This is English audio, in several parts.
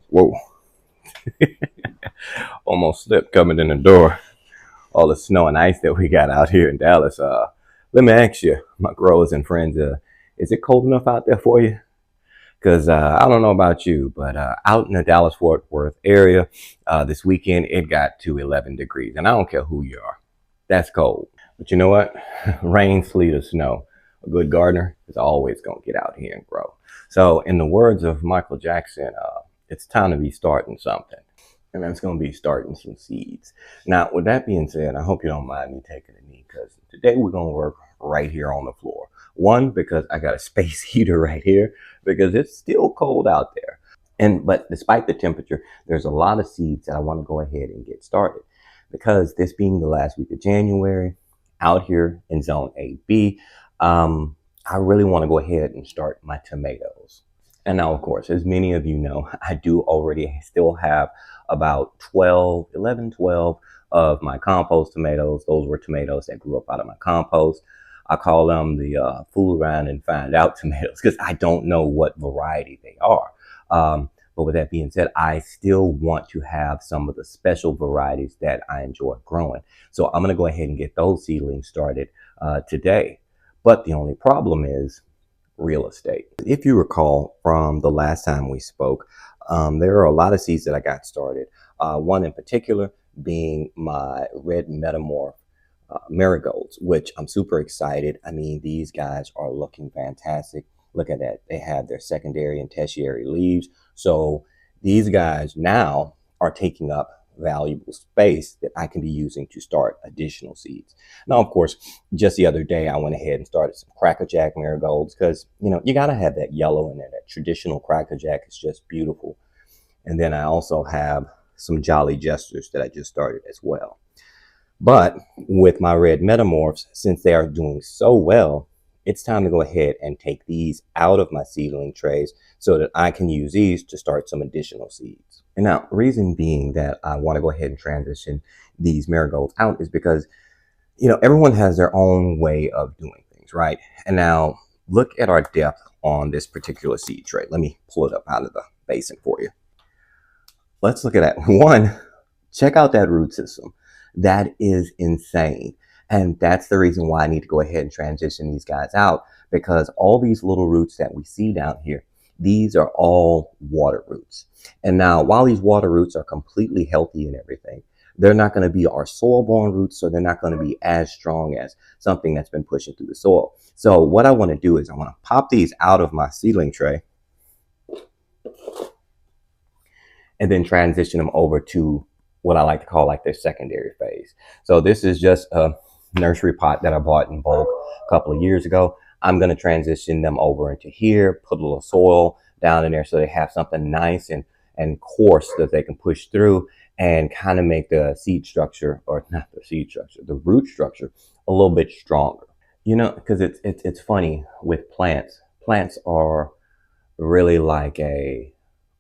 Whoa. Almost slipped coming in the door. All the snow and ice that we got out here in Dallas. Let me ask you, my growers and friends, is it cold enough out there for you? Because I don't know about you, but out in the Dallas Fort Worth area this weekend, it got to 11 degrees. And I don't care who you are, that's cold. But you know what? Rain, sleet, or snow, a good gardener is always going to get out here and grow. So, in the words of Michael Jackson, it's time to be starting something. And that's going to be starting some seeds. Now, with that being said, I hope you don't mind me taking a knee because today we're going to work right here on the floor. One, because I got a space heater right here because it's still cold out there. But despite the temperature, there's a lot of seeds that I want to go ahead and get started because this being the last week of January out here in Zone 8B, I really want to go ahead and start my tomatoes. And now, of course, as many of you know, I do already still have about 12 of my compost tomatoes. Those were tomatoes that grew up out of my compost. I call them the fool around and find out tomatoes because I don't know what variety they are. But with that being said, I still want to have some of the special varieties that I enjoy growing. So I'm going to go ahead and get those seedlings started today. But the only problem is real estate. If you recall from the last time we spoke, there are a lot of seeds that I got started. One in particular being my Red Metamorph Marigolds, which I'm super excited. I mean, these guys are looking fantastic. Look at that. They have their secondary and tertiary leaves. So these guys now are taking up valuable space that I can be using to start additional seeds. Now, of course, just the other day, I went ahead and started some crackerjack marigolds because, you know, you got to have that yellow in there. That traditional crackerjack is just beautiful. And then I also have some Jolly Jesters that I just started as well. But with my Red Metamorphs, since they are doing so well, it's time to go ahead and take these out of my seedling trays so that I can use these to start some additional seeds. And now, reason being that I want to go ahead and transition these marigolds out is because, you know, everyone has their own way of doing things, right? And now, look at our depth on this particular seed tray. Let me pull it up out of the basin for you. Let's look at that. One, check out that root system. That is insane. And that's the reason why I need to go ahead and transition these guys out, because all these little roots that we see down here, these are all water roots. And now, while these water roots are completely healthy and everything, they're not going to be our soil-borne roots, so they're not going to be as strong as something that's been pushing through the soil. So what I want to do is I want to pop these out of my seedling tray and then transition them over to what I like to call like their secondary phase. So this is just a nursery pot that I bought in bulk a couple of years ago. I'm going to transition them over into here, put a little soil down in there so they have something nice and coarse that they can push through and kind of make the seed structure, or not the seed structure, the root structure a little bit stronger. You know, because it's funny with plants. Plants are really like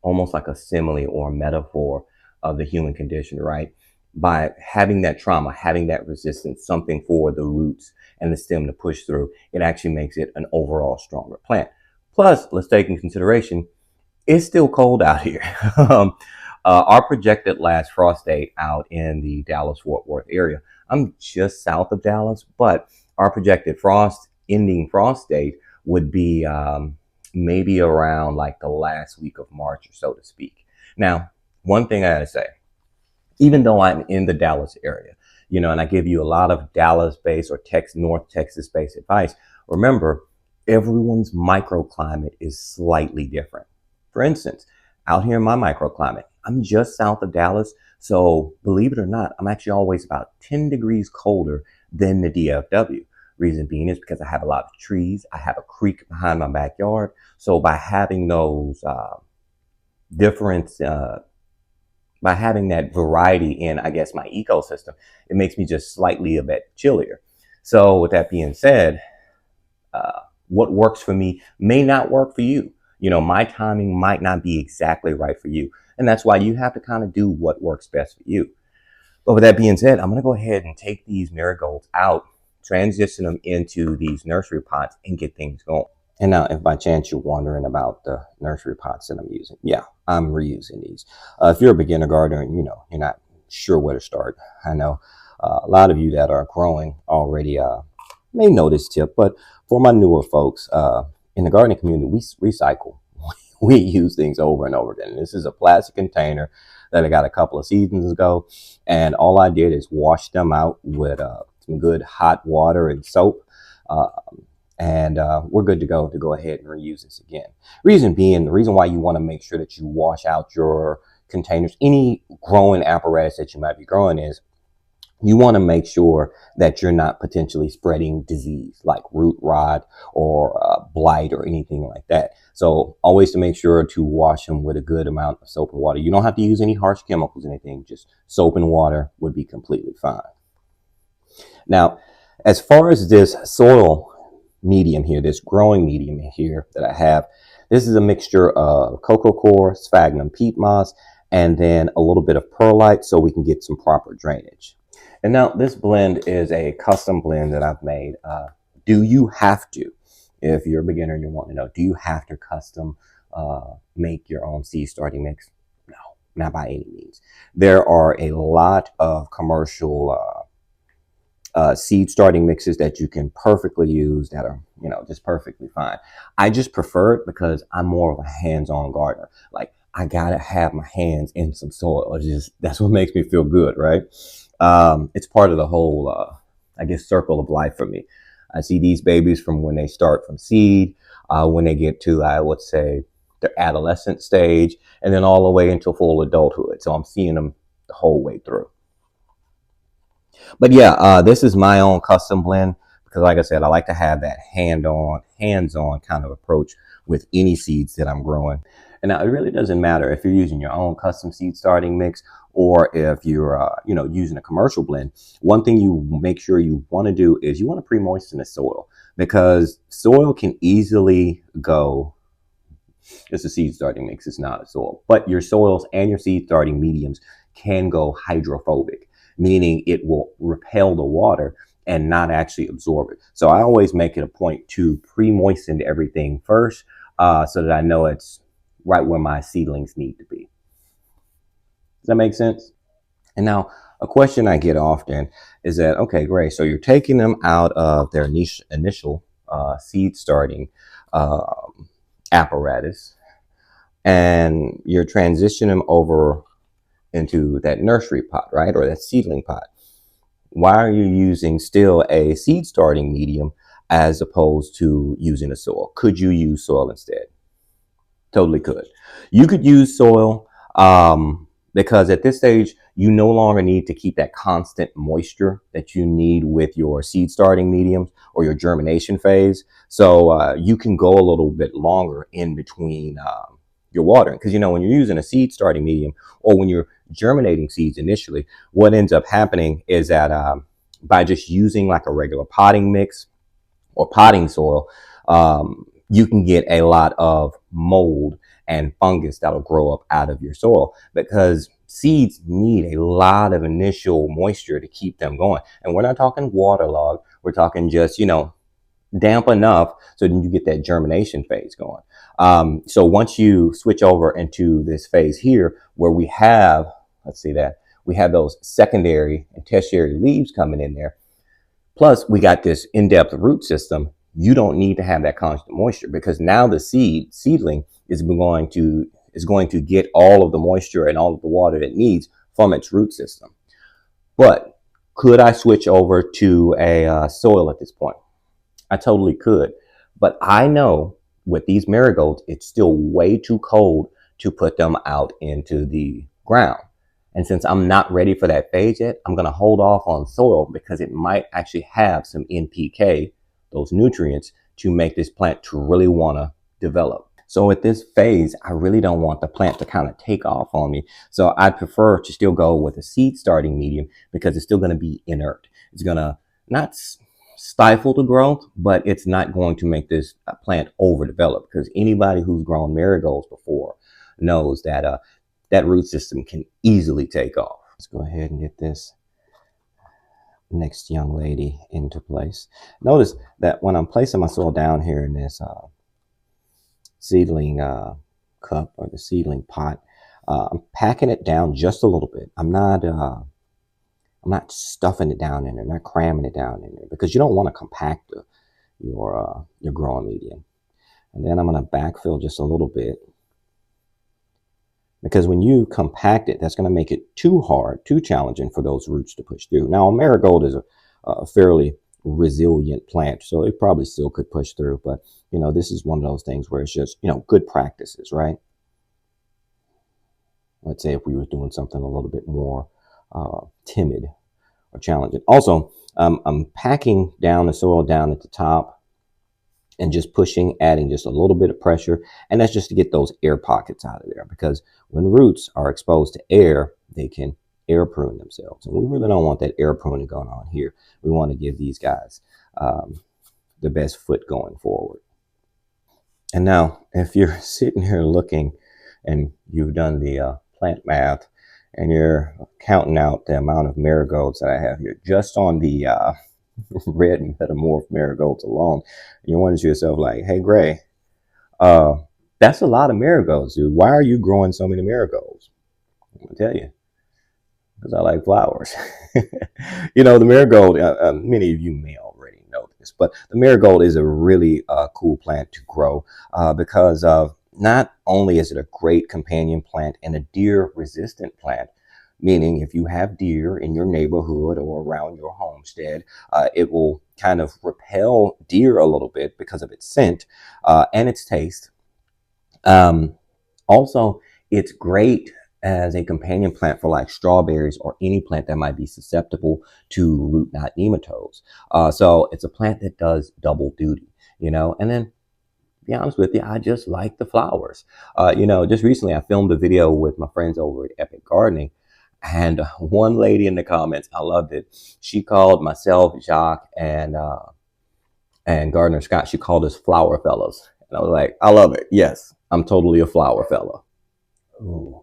almost like a simile or a metaphor of the human condition, right? By having that trauma, having that resistance, something for the roots and the stem to push through, it actually makes it an overall stronger plant. Plus, let's take in consideration, it's still cold out here. Our projected last frost date out in the Dallas-Fort Worth area, I'm just south of Dallas, but our projected ending frost date would be maybe around like the last week of March or so to speak. Now, one thing I gotta say, even though I'm in the Dallas area, you know, and I give you a lot of Dallas-based or North Texas-based advice, remember, everyone's microclimate is slightly different. For instance, out here in my microclimate, I'm just south of Dallas, so believe it or not, I'm actually always about 10 degrees colder than the DFW. Reason being is because I have a lot of trees. I have a creek behind my backyard. So by having those by having that variety in, I guess, my ecosystem, it makes me just slightly a bit chillier. So with that being said, what works for me may not work for you. You know, my timing might not be exactly right for you. And that's why you have to kind of do what works best for you. But with that being said, I'm going to go ahead and take these marigolds out, transition them into these nursery pots and get things going. And now, if by chance you're wondering about the nursery pots that I'm using, yeah, I'm reusing these. If you're a beginner gardener and you're not sure where to start, I know a lot of you that are growing already may know this tip, but for my newer folks in the gardening community, we recycle. We use things over and over again. This is a plastic container that I got a couple of seasons ago, and all I did is wash them out with some good hot water and soap. Uh, and we're good to go ahead and reuse this again. Reason being, the reason why you want to make sure that you wash out your containers, any growing apparatus that you might be growing, is you want to make sure that you're not potentially spreading disease like root rot or blight or anything like that. So always to make sure to wash them with a good amount of soap and water. You don't have to use any harsh chemicals or anything. Just soap and water would be completely fine. Now, as far as this soil medium here, this growing medium here that I have, this is a mixture of cocoa coir, sphagnum peat moss, and then a little bit of perlite so we can get some proper drainage. And now this blend is a custom blend that I've made. Do you have to, if you're a beginner and you want to know, do you have to custom make your own seed starting mix? No, not by any means. There are a lot of commercial seed starting mixes that you can perfectly use that are, just perfectly fine. I just prefer it because I'm more of a hands-on gardener. Like, I gotta have my hands in some soil. That's what makes me feel good, right? It's part of the whole, I guess, circle of life for me. I see these babies from when they start from seed, when they get to, I would say, their adolescent stage, and then all the way into full adulthood. So I'm seeing them the whole way through. But yeah, this is my own custom blend because, like I said, I like to have that hands-on kind of approach with any seeds that I'm growing. And now it really doesn't matter if you're using your own custom seed starting mix or if you're, using a commercial blend. One thing you make sure you want to do is you want to pre-moisten the soil because soil can easily go. It's a seed starting mix. It's not a soil, but your soils and your seed starting mediums can go hydrophobic, meaning it will repel the water and not actually absorb it. So I always make it a point to pre-moisten everything first so that I know it's right where my seedlings need to be. Does that make sense? And now a question I get often is that, okay, great. So you're taking them out of their initial seed starting apparatus and you're transitioning them over into that nursery pot, right? Or that seedling pot. Why are you using still a seed starting medium as opposed to using a soil? Could you use soil instead? Totally could. You could use soil because at this stage, you no longer need to keep that constant moisture that you need with your seed starting mediums or your germination phase. So you can go a little bit longer in between your watering. Because, when you're using a seed starting medium or when you're germinating seeds initially, what ends up happening is that by just using like a regular potting mix or potting soil, you can get a lot of mold and fungus that'll grow up out of your soil because seeds need a lot of initial moisture to keep them going. And we're not talking waterlogged. We're talking just, damp enough so then you get that germination phase going. So once you switch over into this phase here where we have, we have those secondary and tertiary leaves coming in there. Plus we got this in-depth root system. You don't need to have that constant moisture because now the seedling is going to get all of the moisture and all of the water it needs from its root system. But could I switch over to a soil at this point? I totally could. But I know with these marigolds, it's still way too cold to put them out into the ground. And since I'm not ready for that phase yet, I'm going to hold off on soil because it might actually have some NPK, those nutrients, to make this plant to really want to develop. So at this phase, I really don't want the plant to kind of take off on me. So I'd prefer to still go with a seed starting medium because it's still going to be inert. It's going to not stifle the growth, but it's not going to make this plant overdevelop because anybody who's grown marigolds before knows that that root system can easily take off. Let's go ahead and get this next young lady into place. Notice that when I'm placing my soil down here in this seedling cup or the seedling pot. I'm packing it down just a little bit. I'm not stuffing it down in there, not cramming it down in there, because you don't want to compact your growing medium. And then I'm going to backfill just a little bit, because when you compact it, that's going to make it too hard, too challenging for those roots to push through. Now, a marigold is a fairly resilient plant, so it probably still could push through. But this is one of those things where it's just good practices, right? Let's say if we were doing something a little bit more timid or challenging. Also, I'm packing down the soil down at the top and just pushing, adding just a little bit of pressure. And that's just to get those air pockets out of there, because when roots are exposed to air, they can air prune themselves. And we really don't want that air pruning going on here. We want to give these guys the best foot going forward. And now, if you're sitting here looking and you've done the plant math and you're counting out the amount of marigolds that I have here just on the Red Metamorph marigolds alone, you're wondering to yourself, like, hey, Gray, that's a lot of marigolds, dude. Why are you growing so many marigolds? I'm going to tell you, because I like flowers. The marigold, many of you may already know this, but the marigold is a really cool plant to grow because of not only is it a great companion plant and a deer resistant plant, meaning if you have deer in your neighborhood or around your homestead, it will kind of repel deer a little bit because of its scent and its taste. Also, it's great as a companion plant for like strawberries or any plant that might be susceptible to root knot nematodes. So it's a plant that does double duty, and then to be honest with you, I just like the flowers. Just recently I filmed a video with my friends over at Epic Gardening, and one lady in the comments, I loved it. She called myself, Jacques, and Gardner Scott, she called us flower fellows. And I was like, I love it. Yes, I'm totally a flower fellow. Ooh,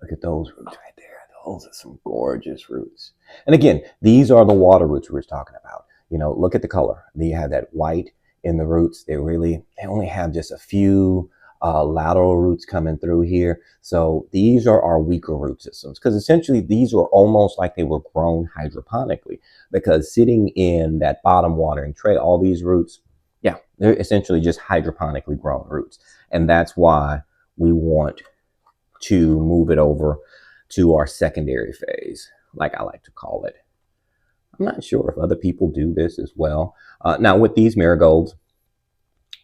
look at those roots right there. Those are some gorgeous roots. And again, these are the water roots we were talking about. Look at the color. You have that white in the roots. They only have just a few lateral roots coming through here. So these are our weaker root systems, because essentially these are almost like they were grown hydroponically, because sitting in that bottom watering tray, all these roots, yeah, they're essentially just hydroponically grown roots. And that's why we want to move it over to our secondary phase, like I like to call it. I'm not sure if other people do this as well. Now with these marigolds,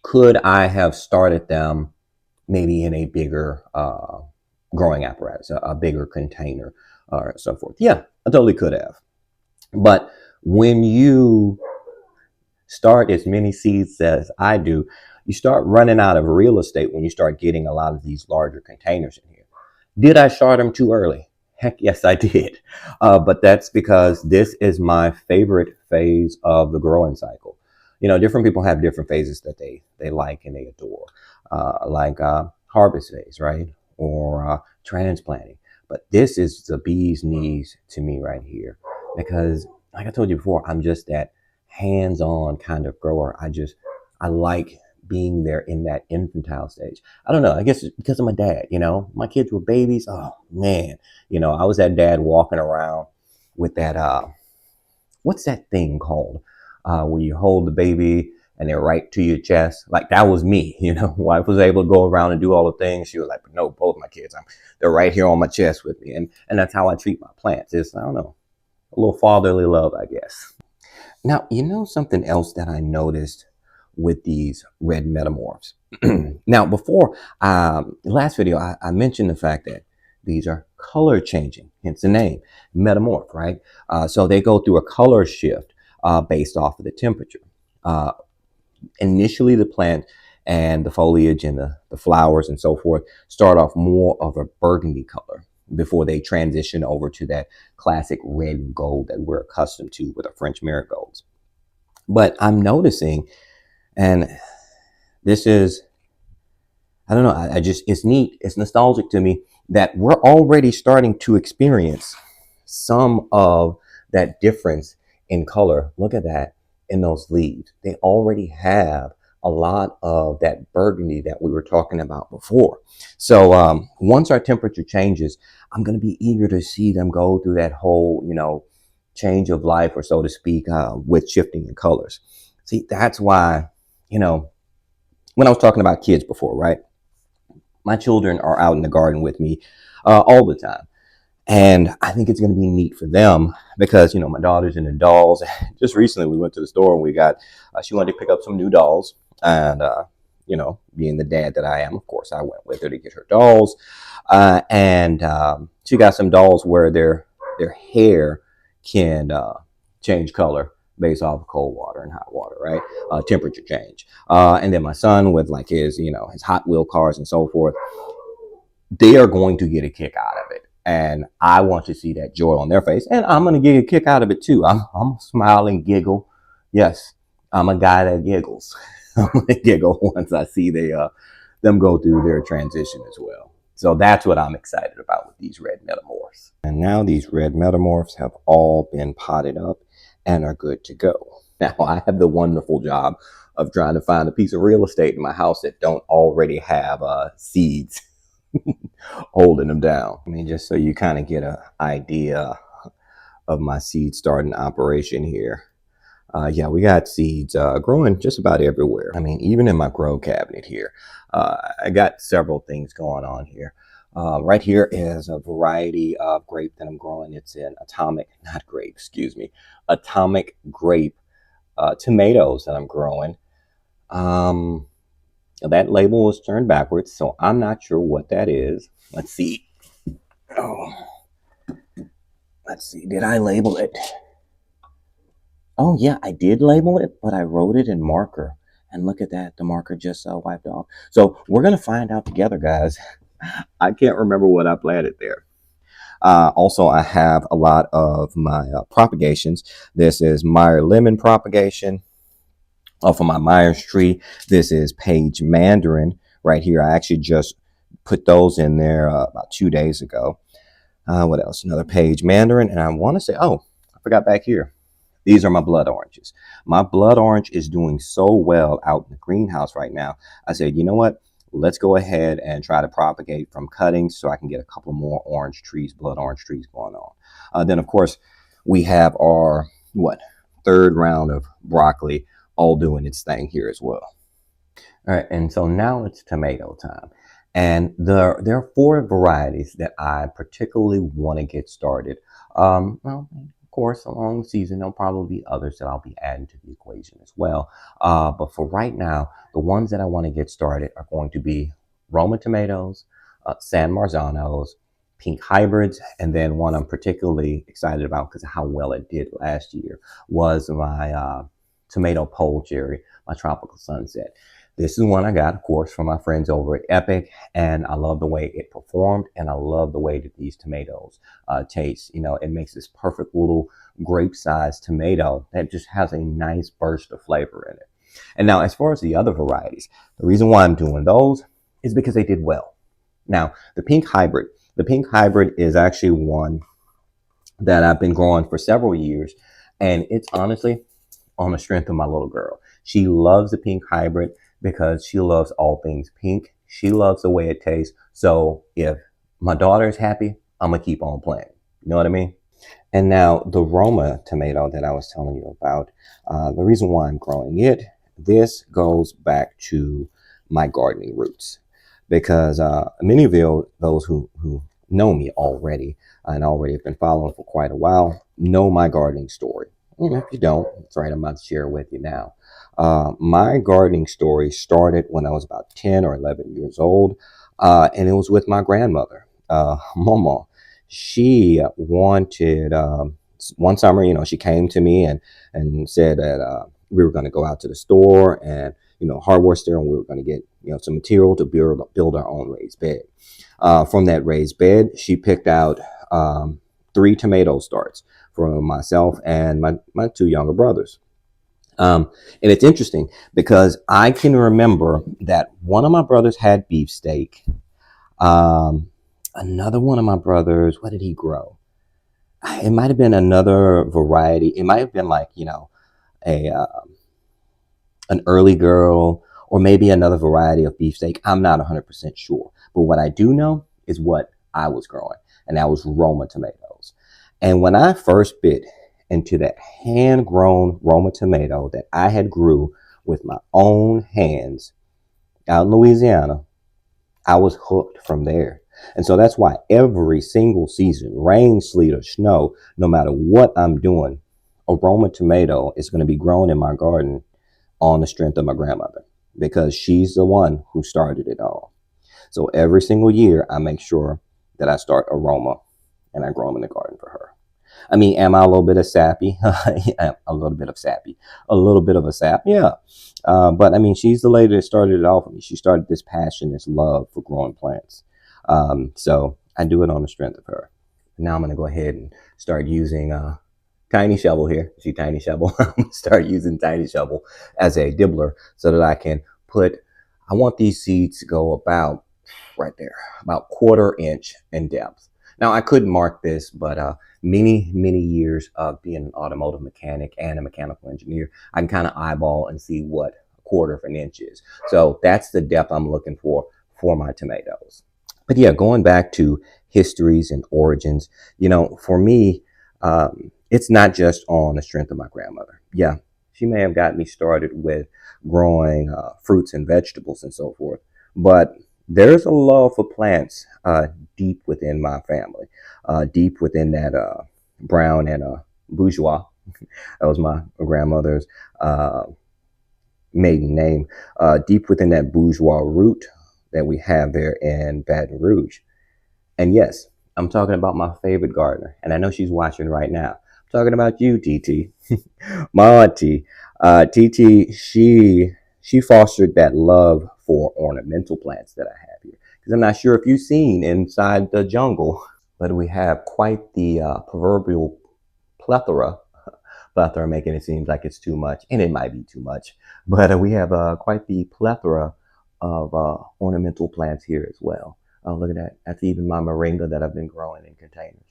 could I have started them maybe in a bigger growing apparatus, a bigger container or so forth? Yeah, I totally could have. But when you start as many seeds as I do, you start running out of real estate when you start getting a lot of these larger containers in here. Did I start them too early? Heck yes, I did. But that's because this is my favorite phase of the growing cycle. Different people have different phases that they like and they adore, like harvest phase, right? Or transplanting. But this is the bee's knees to me right here, because like I told you before, I'm just that hands-on kind of grower. I like being there in that infantile stage. I don't know. I guess it's because of my dad. My kids were babies. Oh man, I was that dad walking around with that. What's that thing called? Where you hold the baby and they're right to your chest. Like that was me. Wife was able to go around and do all the things. She was like, but no, both my kids, they're right here on my chest with me, and that's how I treat my plants. It's, I don't know, a little fatherly love, I guess. Now, something else that I noticed with these Red Metamorphs. Now, before last video, I mentioned the fact that these are color changing, hence the name, metamorph, right? So they go through a color shift based off of the temperature. Initially, the plant and the foliage and the flowers and so forth start off more of a burgundy color before they transition over to that classic red and gold that we're accustomed to with the French marigolds. But I'm noticing, and this is, I don't know, it's neat, it's nostalgic to me that we're already starting to experience some of that difference in color. Look at that in those leaves. They already have a lot of that burgundy that we were talking about before. So once our temperature changes, I'm going to be eager to see them go through that whole, change of life, or so to speak, with shifting in colors. See, that's why, when I was talking about kids before, right? My children are out in the garden with me all the time. And I think it's going to be neat for them because, my daughter's into dolls. Just recently, we went to the store and we got, she wanted to pick up some new dolls. And, being the dad that I am, of course, I went with her to get her dolls. And she got some dolls where their hair can change color based off of cold water and hot water, right? Temperature change. And then my son with like his Hot Wheel cars and so forth, they are going to get a kick out of it. And I want to see that joy on their face. And I'm going to get a kick out of it too. I'm going to smile and giggle. Yes, I'm a guy that giggles. I'm going to giggle once I see them go through their transition as well. So that's what I'm excited about with these red metamorphs. And now these red metamorphs have all been potted up and are good to go. Now I have the wonderful job of trying to find a piece of real estate in my house that don't already have seeds holding them down. I mean, just so you kind of get an idea of my seed starting operation here. Yeah, we got seeds growing just about everywhere. I mean, even in my grow cabinet here, I got several things going on here. Right here is a variety of grape that I'm growing. It's an atomic grape tomatoes that I'm growing. That label was turned backwards, so I'm not sure what that is. Let's see. Oh, let's see. Did I label it? Oh, yeah, I did label it, but I wrote it in marker. And look at that. The marker just wiped off. So we're going to find out together, guys. I can't remember what I planted there. Also, I have a lot of my propagations. This is Meyer lemon propagation off of my Myers tree. This is Page Mandarin right here. I actually just put those in there about 2 days ago. What else? Another Page Mandarin. And I want to say, I forgot back here. These are my blood oranges. My blood orange is doing so well out in the greenhouse right now. I said, you know what? Let's go ahead and try to propagate from cuttings so I can get a couple more orange trees, blood orange trees going on. Then, of course, we have our, third round of broccoli all doing its thing here as well. All right, and so now it's tomato time. And there are 4 varieties that I particularly want to get started. Of course, along the season, there'll probably be others that I'll be adding to the equation as well. But for right now, the ones that I want to get started are going to be Roma tomatoes, San Marzanos, pink hybrids, and then one I'm particularly excited about because of how well it did last year was my tomato pole cherry, my tropical sunset. This is one I got, of course, from my friends over at Epic, and I love the way it performed, and I love the way that these tomatoes taste. It makes this perfect little grape-sized tomato that just has a nice burst of flavor in it. And now, as far as the other varieties, the reason why I'm doing those is because they did well. Now, the pink hybrid is actually one that I've been growing for several years, and it's honestly on the strength of my little girl. She loves the pink hybrid because she loves all things pink. She loves the way it tastes. So if my daughter's happy, I'm going to keep on playing. You know what I mean? And now the Roma tomato that I was telling you about, the reason why I'm growing it, this goes back to my gardening roots. Because many of those who know me already and already have been following for quite a while know my gardening story. If you don't, that's right, I'm about to share it with you now. My gardening story started when I was about 10 or 11 years old, and it was with my grandmother, Mama. She wanted, one summer, she came to me and said that we were going to go out to the store and, hardware store, and we were going to get, some material to build our own raised bed. From that raised bed, she picked out 3 tomato starts for myself and my 2 younger brothers. And it's interesting because I can remember that one of my brothers had beefsteak. Another one of my brothers, what did he grow? It might have been another variety. It might have been like, an early girl or maybe another variety of beefsteak. I'm not 100% sure. But what I do know is what I was growing, and that was Roma tomatoes. And when I first bit into that hand-grown Roma tomato that I had grew with my own hands out in Louisiana, I was hooked from there. And so that's why every single season, rain, sleet, or snow, no matter what I'm doing, a Roma tomato is going to be grown in my garden on the strength of my grandmother, because she's the one who started it all. So every single year, I make sure that I start a Roma and I grow them in the garden for her. I mean, am I a little bit of sappy? Yeah, a little bit of sappy. A little bit of a sap, yeah. But I mean, she's the lady that started it all for me. She started this passion, this love for growing plants. So I do it on the strength of her. Now I'm going to go ahead and start using Tiny Shovel here. See Tiny Shovel? I'm going to start using Tiny Shovel as a dibbler so that I can I want these seeds to go about right there, about 1/4 inch in depth. Now, I could mark this, but many years of being an automotive mechanic and a mechanical engineer, I can kind of eyeball and see what 1/4 of an inch is. So that's the depth I'm looking for my tomatoes. But yeah, going back to histories and origins, for me, it's not just on the strength of my grandmother. Yeah, she may have got me started with growing fruits and vegetables and so forth, but there's a love for plants deep within my family, deep within that brown and bourgeois. That was my grandmother's maiden name. Deep within that bourgeois root that we have there in Baton Rouge. And yes, I'm talking about my favorite gardener, and I know she's watching right now. I'm talking about you, TT, my auntie. TT, she fostered that love for ornamental plants that I have here. Because I'm not sure if you've seen inside the jungle, but we have quite the proverbial plethora making it seem like it's too much, and it might be too much. But we have quite the plethora of ornamental plants here as well. Oh, look at that. That's even my moringa that I've been growing in containers.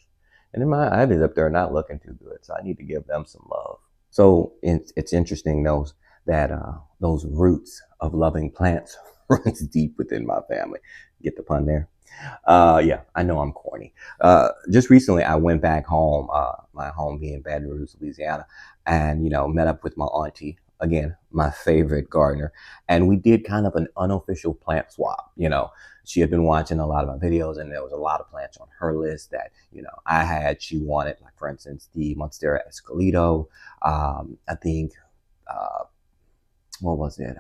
And then my ivies up there not looking too good, so I need to give them some love. So it's interesting that those roots of loving plants runs deep within my family. Get the pun there? Yeah, I know I'm corny. Just recently, I went back home, my home being Baton Rouge, Louisiana, and, met up with my auntie, again, my favorite gardener, and we did kind of an unofficial plant swap. She had been watching a lot of my videos, and there was a lot of plants on her list that, she wanted, like, for instance, the Monstera Esqueleto. I think, what was it?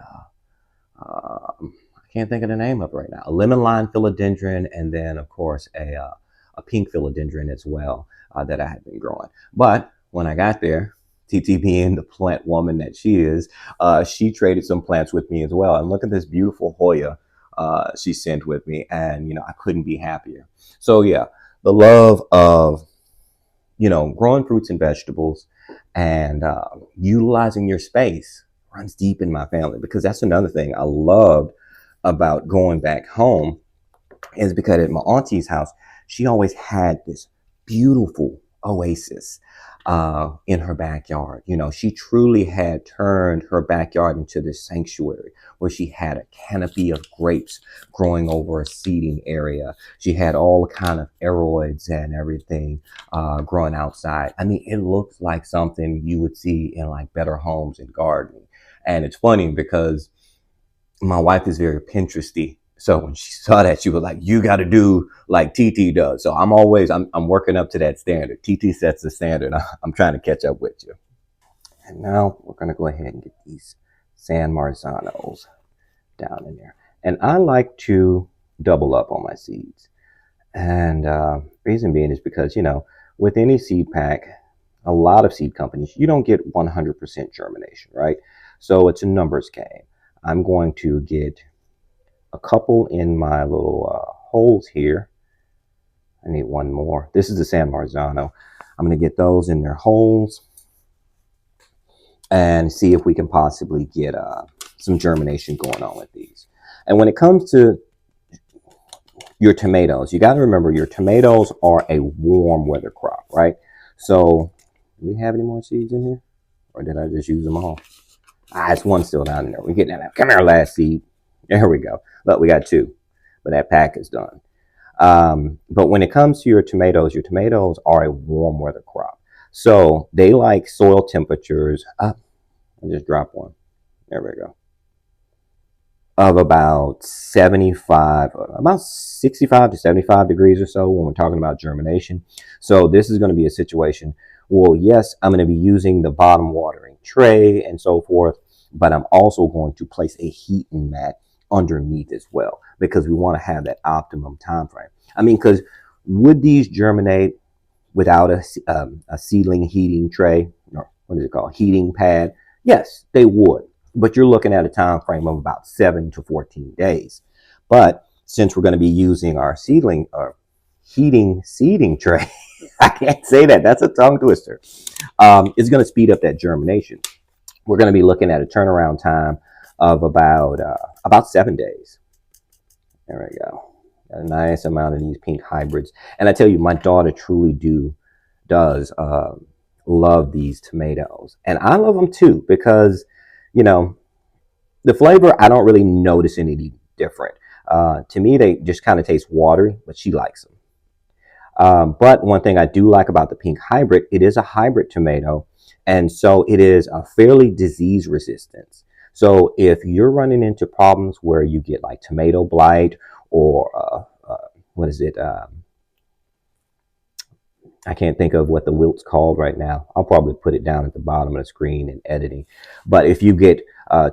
I can't think of the name of it right now. A lemon lime philodendron, and then, of course, a pink philodendron as well that I had been growing. But when I got there, TT being the plant woman that she is, she traded some plants with me as well. And look at this beautiful Hoya she sent with me, and I couldn't be happier. So yeah, the love of growing fruits and vegetables and utilizing your space runs deep in my family, because that's another thing I loved about going back home, is because at my auntie's house, she always had this beautiful oasis in her backyard. She truly had turned her backyard into this sanctuary where she had a canopy of grapes growing over a seating area. She had all kind of aroids and everything growing outside. I mean, it looks like something you would see in like Better Homes and Gardening. And it's funny because my wife is very Pinteresty. So when she saw that, she was like, you got to do like TT does. So I'm working up to that standard. TT sets the standard. I'm trying to catch up with you. And now we're going to go ahead and get these San Marzanos down in there. And I like to double up on my seeds. And reason being is because, with any seed pack, a lot of seed companies, you don't get 100% germination, right? So it's a numbers game. I'm going to get a couple in my little holes here. I need one more. This is the San Marzano. I'm going to get those in their holes and see if we can possibly get some germination going on with these. And when it comes to your tomatoes, you got to remember your tomatoes are a warm weather crop, right? So do we have any more seeds in here? Or did I just use them all? It's one still down in there. We're getting that out. Come here, last seed. There we go. Look, we got two, but that pack is done. But when it comes to your tomatoes are a warm weather crop. So they like soil temperatures. I just dropped one. There we go. Of about 75, about 65 to 75 degrees or so when we're talking about germination. So this is going to be a situation. Well, yes, I'm going to be using the bottom watering tray and so forth, but I'm also going to place a heating mat underneath as well because we want to have that optimum time frame. I mean, because would these germinate without a seedling heating tray, or what is it called, heating pad? Yes, they would, but you're looking at a time frame of about 7 to 14 days. But since we're going to be using our seedling or heating seeding tray, I can't say that. That's a tongue twister. It's going to speed up that germination. We're going to be looking at a turnaround time of about 7 days. There we go. Got a nice amount of these pink hybrids, and I tell you, my daughter truly does love these tomatoes, and I love them too because you know the flavor I don't really notice any different. To me, they just kind of taste watery, but she likes them. But one thing I do like about the pink hybrid, it is a hybrid tomato, and so it is a fairly disease resistant. So if you're running into problems where you get like tomato blight or what is it? I can't think of what the wilt's called right now. I'll probably put it down at the bottom of the screen in editing. But if you get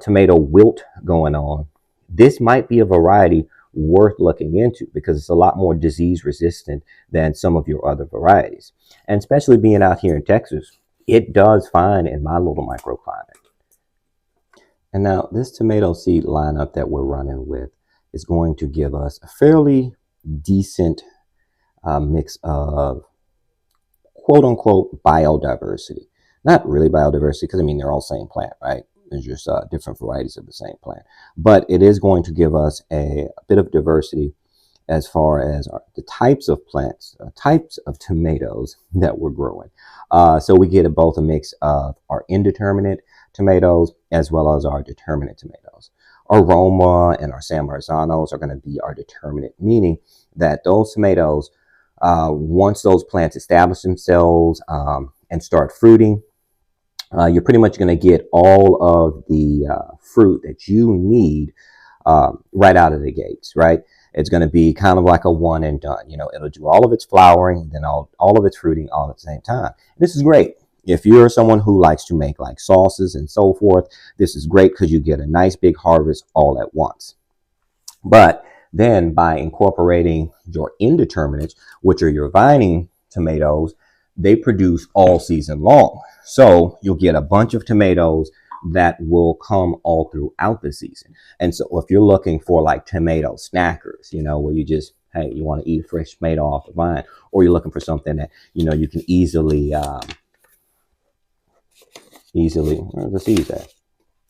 tomato wilt going on, this might be a variety worth looking into because it's a lot more disease resistant than some of your other varieties. And especially being out here in Texas, it does fine in my little microclimate. And now this tomato seed lineup that we're running with is going to give us a fairly decent mix of quote unquote biodiversity. Not really biodiversity because I mean they're all same plant, right? There's just different varieties of the same plant. But it is going to give us a bit of diversity as far as the types of plants, types of tomatoes that we're growing. So we get both a mix of our indeterminate tomatoes as well as our determinate tomatoes. Our Roma and our San Marzanos are going to be our determinate, meaning that those tomatoes, once those plants establish themselves and start fruiting, you're pretty much going to get all of the fruit that you need right out of the gates, right? It's going to be kind of like a one and done. You know, it'll do all of its flowering, then all of its fruiting all at the same time. This is great. If you're someone who likes to make like sauces and so forth, this is great because you get a nice big harvest all at once. But then by incorporating your indeterminates, which are your vining tomatoes, they produce all season long. So you'll get a bunch of tomatoes that will come all throughout the season. And so if you're looking for like tomato snackers, you know, where you just, hey, you want to eat a fresh tomato off the vine, or you're looking for something that, you know, you can easily, where's the seeds at?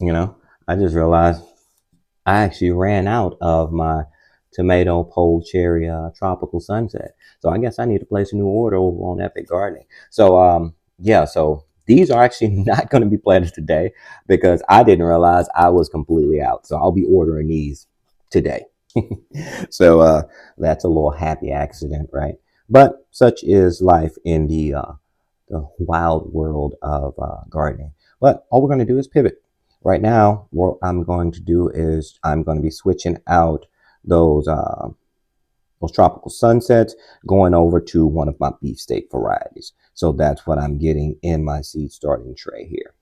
You know, I just realized I actually ran out of my tomato pole cherry tropical sunset. So I guess I need to place a new order over on Epic Gardening. So yeah, so these are actually not going to be planted today because I didn't realize I was completely out. So I'll be ordering these today. So that's a little happy accident, right? But such is life in the wild world of gardening. But all we're going to do is pivot. Right now, what I'm going to do is I'm going to be switching out those tropical sunsets, going over to one of my beefsteak varieties. So that's what I'm getting in my seed starting tray here.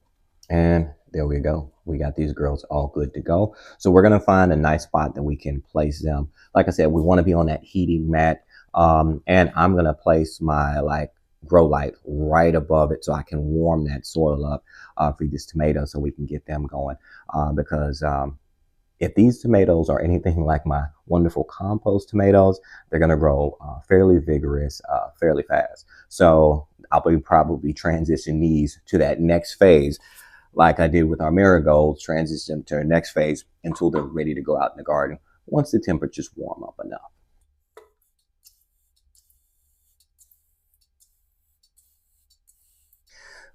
And there we go. We got these girls all good to go. So we're going to find a nice spot that we can place them. Like I said, we want to be on that heating mat. And I'm going to place my grow light right above it so I can warm that soil up for these tomatoes so we can get them going. Because if these tomatoes are anything like my wonderful compost tomatoes, they're going to grow fairly vigorous, fairly fast. So I'll be probably transitioning these to that next phase like I did with our marigolds, transition to the next phase until they're ready to go out in the garden once the temperatures warm up enough.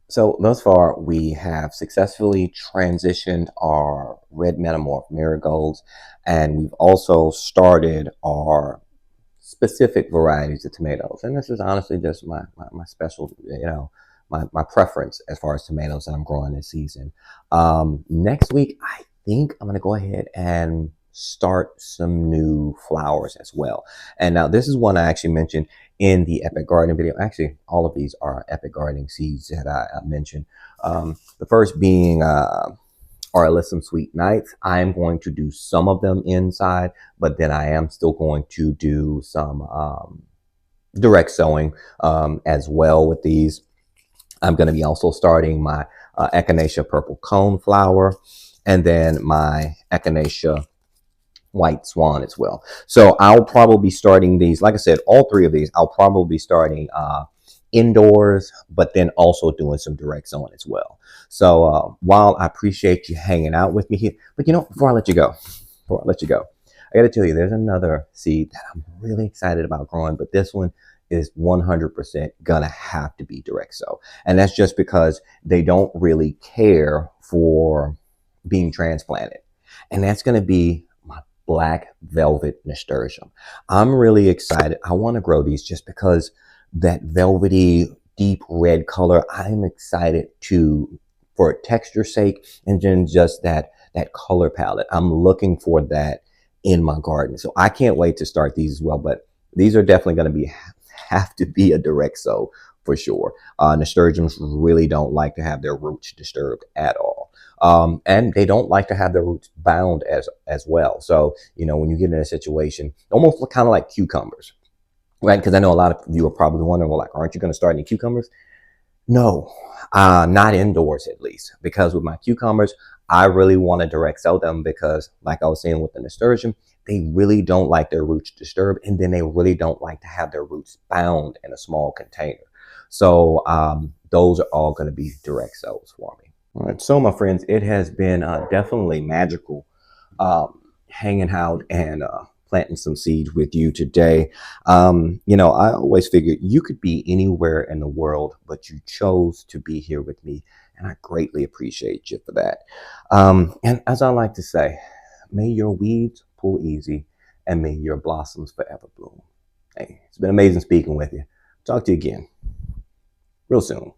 So thus far, we have successfully transitioned our Red Metamorph marigolds, and we've also started our specific varieties of tomatoes. And this is honestly just my special, my preference as far as tomatoes that I'm growing this season. Next week, I think I'm going to go ahead and start some new flowers as well. And now this is one I actually mentioned in the Epic Gardening video. Actually, all of these are Epic Gardening seeds that I mentioned. The first being Alyssum Sweet Nights. I'm going to do some of them inside, but then I am still going to do some direct sowing as well with these. I'm going to be also starting my Echinacea Purple Cone flower, and then my Echinacea White Swan as well. So I'll probably be starting these, like I said, all three of these, I'll probably be starting indoors, but then also doing some direct sowing as well. So while I appreciate you hanging out with me here, but before I let you go, I got to tell you, there's another seed that I'm really excited about growing, but this one is 100% gonna have to be direct sow. And that's just because they don't really care for being transplanted. And that's gonna be my black velvet nasturtium. I'm really excited. I want to grow these just because that velvety deep red color, I'm excited for texture's sake, and then just that color palette. I'm looking for that in my garden. So I can't wait to start these as well, but these are definitely going to have to be a direct sow for sure. Nasturtiums really don't like to have their roots disturbed at all. And they don't like to have their roots bound as well. So, when you get in a situation, almost kind of like cucumbers, right? Because I know a lot of you are probably wondering, well, like, aren't you going to start any cucumbers? No, not indoors at least, because with my cucumbers, I really want to direct sow them because, like I was saying with the nasturtium, they really don't like their roots disturbed, and then they really don't like to have their roots bound in a small container. So those are all going to be direct sows for me. All right, so my friends, it has been definitely magical hanging out and planting some seeds with you today. I always figured you could be anywhere in the world, but you chose to be here with me, and I greatly appreciate you for that. And as I like to say, may your weeds pull easy, and may your blossoms forever bloom. Hey, it's been amazing speaking with you. Talk to you again real soon.